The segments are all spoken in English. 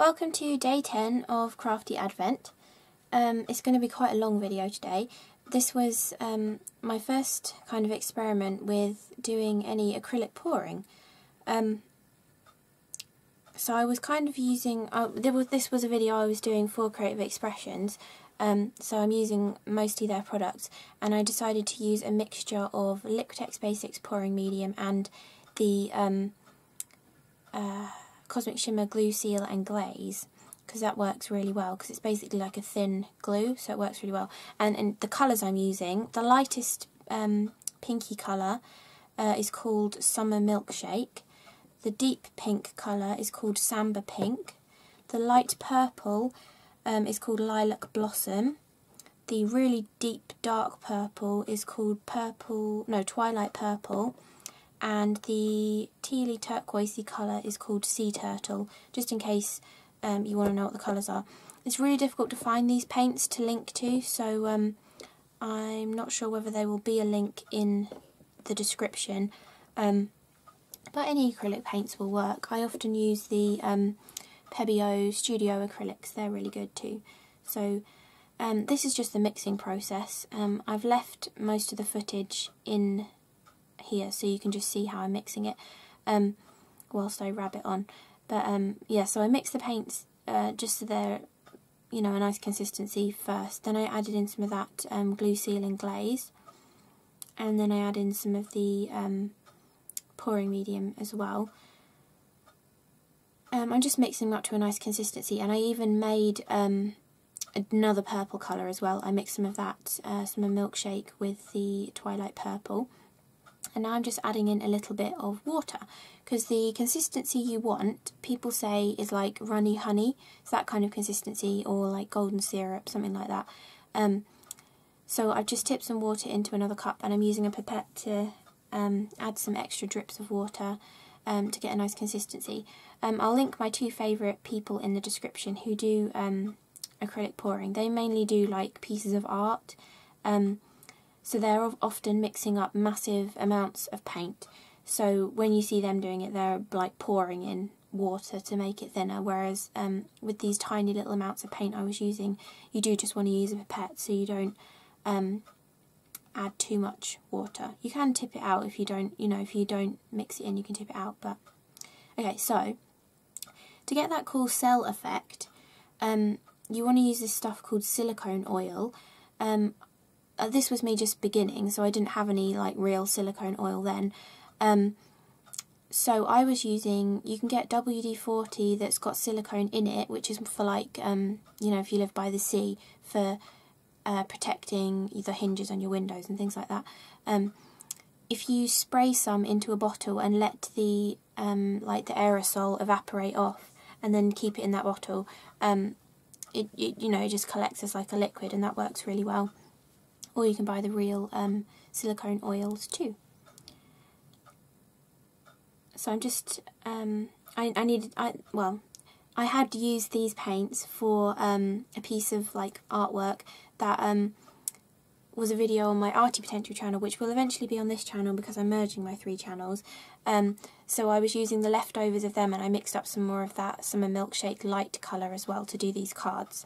welcome to day 10 of CRaFTi Advent. It's going to be quite a long video today. This was my first kind of experiment with doing any acrylic pouring. So I was kind of using, this was a video I was doing for Creative Expressions, so I'm using mostly their products, and I decided to use a mixture of Liquitex Basics pouring medium and the Cosmic Shimmer glue seal and glaze, because that works really well, because it's basically like a thin glue, so it works really well. And the colours I'm using, the lightest pinky colour is called Summer Milkshake, the deep pink colour is called Samba Pink, the light purple is called Lilac Blossom, the really deep dark purple is called Twilight Purple, and the tealy turquoisey colour is called Sea Turtle, just in case you want to know what the colours are. It's really difficult to find these paints to link to, so I'm not sure whether there will be a link in the description, but any acrylic paints will work. I often use the Pebeo Studio acrylics, they're really good too. So this is just the mixing process. I've left most of the footage in here so you can just see how I'm mixing it whilst I rub it on. But yeah, so I mix the paints just so they're, you know, a nice consistency first. Then I added in some of that glue seal and glaze, and then I add in some of the pouring medium as well. I'm just mixing them up to a nice consistency, and I even made another purple colour as well. I mixed some of that, some of Milkshake with the Twilight Purple. And now I'm just adding in a little bit of water, because the consistency you want, people say, is like runny honey. It's that kind of consistency, or like golden syrup, something like that. So I've just tipped some water into another cup, and I'm using a pipette to add some extra drips of water to get a nice consistency. I'll link my two favourite people in the description who do acrylic pouring. They mainly do like pieces of art. So they're often mixing up massive amounts of paint. So when you see them doing it, they're like pouring in water to make it thinner. Whereas with these tiny little amounts of paint I was using, you do just want to use a pipette so you don't add too much water. You can tip it out if you don't, if you don't mix it in, you can tip it out. But okay, so to get that cool cell effect, you want to use this stuff called silicone oil. This was me just beginning, so I didn't have any like real silicone oil then. So I was using, you can get WD-40 that's got silicone in it, which is for like, if you live by the sea, for protecting the hinges on your windows and things like that. If you spray some into a bottle and let the like the aerosol evaporate off, and then keep it in that bottle, it just collects as like a liquid, and that works really well. Or you can buy the real silicone oils too. So I'm just, I had used these paints for a piece of like artwork that was a video on my Arty Potential channel, which will eventually be on this channel because I'm merging my 3 channels. So I was using the leftovers of them, and I mixed up some more of that Summer Milkshake light colour as well to do these cards.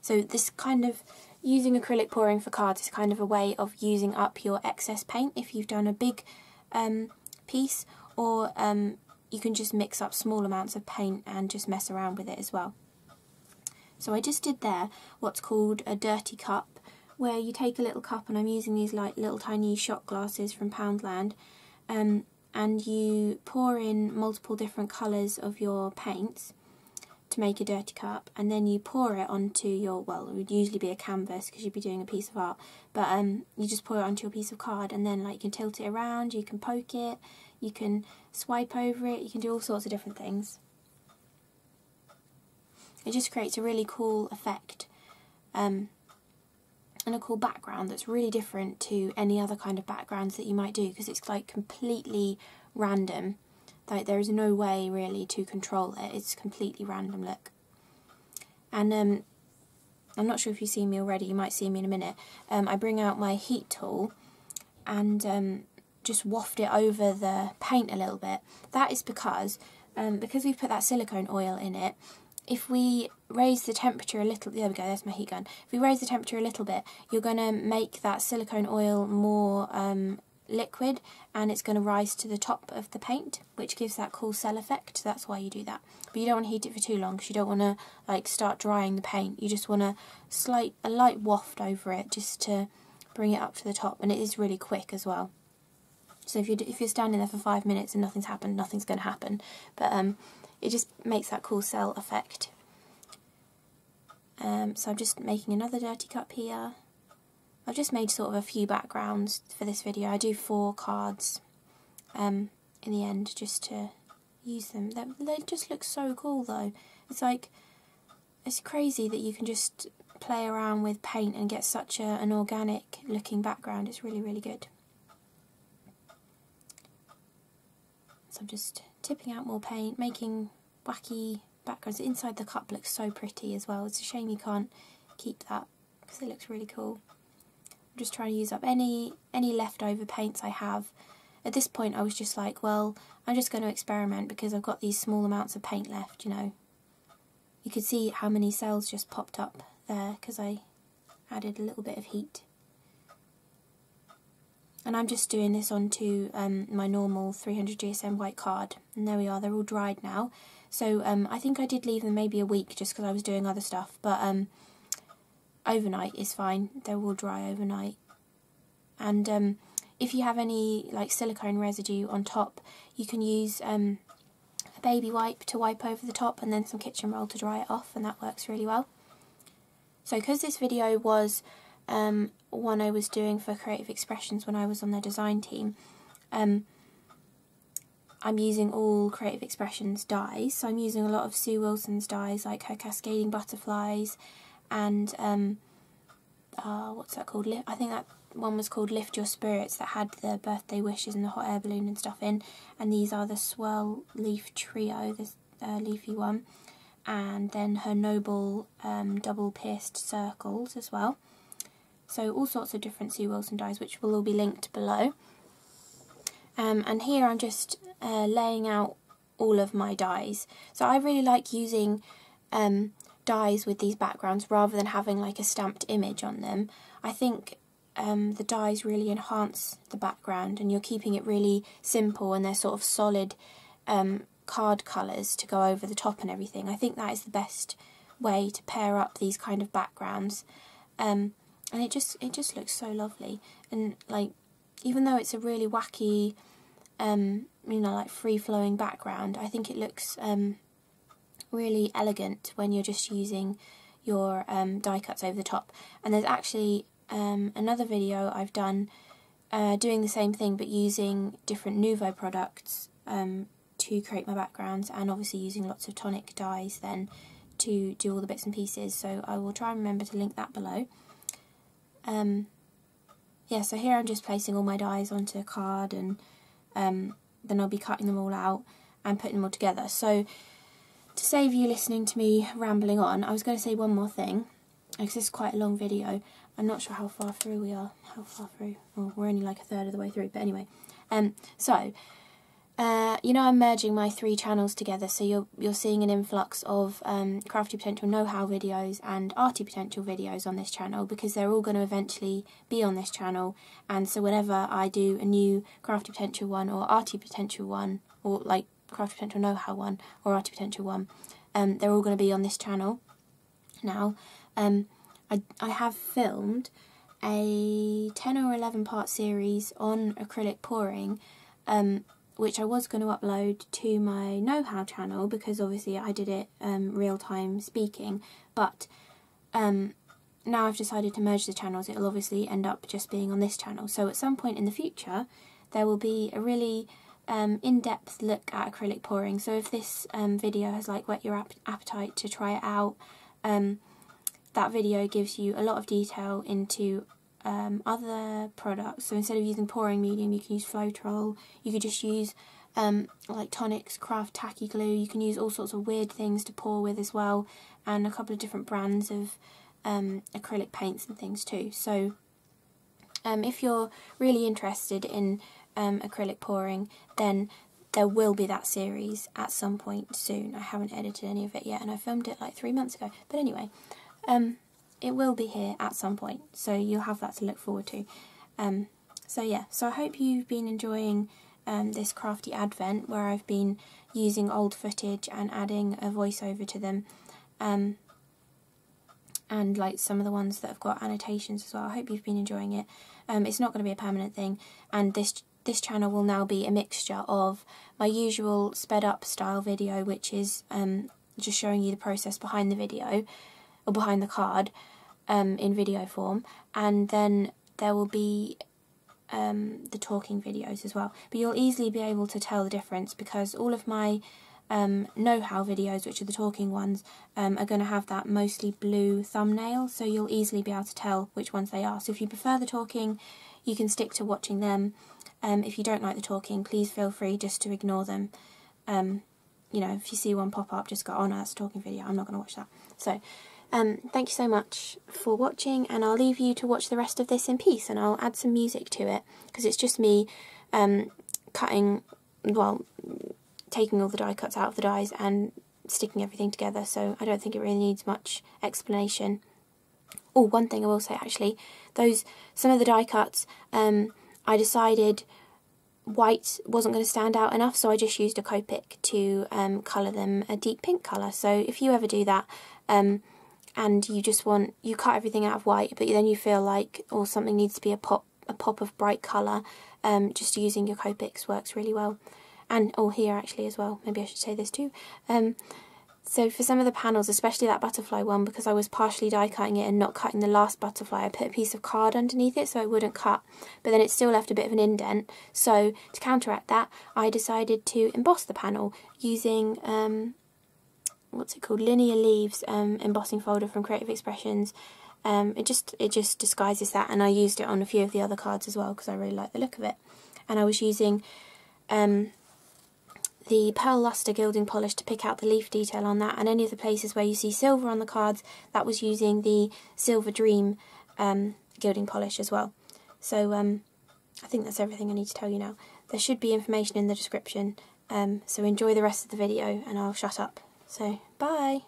So this kind of, using acrylic pouring for cards is kind of a way of using up your excess paint if you've done a big piece, or you can just mix up small amounts of paint and just mess around with it as well. So I just did there what's called a dirty cup, where you take a little cup, and I'm using these like little tiny shot glasses from Poundland, and you pour in multiple different colours of your paints to make a dirty cup, and then you pour it onto your, well, it would usually be a canvas because you'd be doing a piece of art, but you just pour it onto your piece of card, and then like you can tilt it around, you can poke it, you can swipe over it, you can do all sorts of different things. It just creates a really cool effect and a cool background that's really different to any other kind of backgrounds that you might do, because it's like completely random. Like there is no way really to control it, it's completely random, look. And I'm not sure if you've seen me already, you might see me in a minute. I bring out my heat tool and just waft it over the paint a little bit. That is because we've put that silicone oil in it, if we raise the temperature a little, there we go, there's my heat gun. If we raise the temperature a little bit, you're going to make that silicone oil more liquid, and it's going to rise to the top of the paint, which gives that cool cell effect. That's why you do that. But you don't want to heat it for too long, because you don't want to like start drying the paint. You just want a light waft over it, just to bring it up to the top, and it is really quick as well. So if you're standing there for 5 minutes and nothing's happened, nothing's going to happen. But it just makes that cool cell effect. So I'm just making another dirty cup here. I've just made sort of a few backgrounds for this video. I do 4 cards in the end just to use them. They just look so cool though. It's crazy that you can just play around with paint and get such an organic looking background. It's really, really good. So I'm just tipping out more paint, making wacky backgrounds. Inside the cup looks so pretty as well. It's a shame you can't keep that because it looks really cool. I'm just trying to use up any leftover paints I have. At this point I was just like, well, I'm just going to experiment because I've got these small amounts of paint left, you know. You could see how many cells just popped up there because I added a little bit of heat. And I'm just doing this onto my normal 300 GSM white card. And there we are, they're all dried now. So I think I did leave them maybe a week just because I was doing other stuff. But overnight is fine, they're all dry overnight. And if you have any like silicone residue on top, you can use a baby wipe to wipe over the top and then some kitchen roll to dry it off, and that works really well. So because this video was one I was doing for Creative Expressions when I was on their design team, I'm using all Creative Expressions dies. So I'm using a lot of Sue Wilson's dies, like her Cascading Butterflies, and what's that called? I think that one was called Lift Your Spirits, that had the birthday wishes and the hot air balloon and stuff in. And these are the Swirl Leaf Trio, this leafy one, and then her Noble double pierced circles as well. So all sorts of different Sue Wilson dies, which will all be linked below. And here I'm just laying out all of my dies. So I really like using dies with these backgrounds rather than having like a stamped image on them. I think the dies really enhance the background, and you're keeping it really simple, and they're sort of solid card colours to go over the top and everything. I think that is the best way to pair up these kind of backgrounds. And it just looks so lovely. And like, even though it's a really wacky, you know, like free-flowing background, I think it looks really elegant when you're just using your die cuts over the top. And there's actually another video I've done doing the same thing but using different Nouveau products to create my backgrounds, and obviously using lots of Tonic dies then to do all the bits and pieces. So I will try and remember to link that below. Yeah, so here I'm just placing all my dies onto a card, and then I'll be cutting them all out and putting them all together. So to save you listening to me rambling on, I was going to say one more thing, because this is quite a long video. I'm not sure how far through we are. How far through? Well, we're only like a third of the way through, but anyway. You know, I'm merging my 3 channels together, so you're seeing an influx of Crafty Potential know-how videos and Arty Potential videos on this channel, because they're all going to eventually be on this channel. And so whenever I do a new Crafty Potential one or Arty Potential one, or like Crafty Potential know-how one or Arty Potential one, they're all going to be on this channel. Now, I have filmed a 10 or 11 part series on acrylic pouring, which I was going to upload to my know-how channel, because obviously I did it real-time speaking, but now I've decided to merge the channels. It'll obviously end up just being on this channel. So at some point in the future there will be a really in-depth look at acrylic pouring. So if this video has like whet your appetite to try it out, that video gives you a lot of detail into other products. So instead of using pouring medium, you can use Floetrol. You could just use like Tonic's Craft Tacky Glue. You can use all sorts of weird things to pour with as well, and a couple of different brands of acrylic paints and things too. So if you're really interested in acrylic pouring, then there will be that series at some point soon. I haven't edited any of it yet, and I filmed it like 3 months ago. But anyway, it will be here at some point, so you'll have that to look forward to. So yeah, so I hope you've been enjoying this CRaFTi Advent, where I've been using old footage and adding a voiceover to them, and like some of the ones that have got annotations as well. I hope you've been enjoying it. It's not going to be a permanent thing, and this channel will now be a mixture of my usual sped up style video, which is just showing you the process behind the video, or behind the card, in video form, and then there will be the talking videos as well. But you'll easily be able to tell the difference, because all of my know-how videos, which are the talking ones, are going to have that mostly blue thumbnail, so you'll easily be able to tell which ones they are. So if you prefer the talking, you can stick to watching them. If you don't like the talking, please feel free just to ignore them. You know, if you see one pop up, just go, oh no, that's a talking video, I'm not going to watch that. So thank you so much for watching, and I'll leave you to watch the rest of this in peace, and I'll add some music to it, because it's just me taking all the die cuts out of the dies and sticking everything together, so I don't think it really needs much explanation. Oh, one thing I will say actually, some of the die cuts, I decided white wasn't going to stand out enough, so I just used a Copic to colour them a deep pink colour. So if you ever do that, and you cut everything out of white, but then you feel like, or something needs to be a pop of bright colour, just using your Copics works really well. And, here actually as well, maybe I should say this too. So for some of the panels, especially that butterfly one, because I was partially die cutting it and not cutting the last butterfly, I put a piece of card underneath it so it wouldn't cut, but then it still left a bit of an indent. So to counteract that, I decided to emboss the panel using what's it called, Linear Leaves embossing folder from Creative Expressions. It just disguises that, and I used it on a few of the other cards as well because I really like the look of it. And I was using the Pearl Lustre gilding polish to pick out the leaf detail on that, and any of the places where you see silver on the cards, that was using the Silver Dream gilding polish as well. So I think that's everything I need to tell you now. There should be information in the description, so enjoy the rest of the video and I'll shut up. So, bye!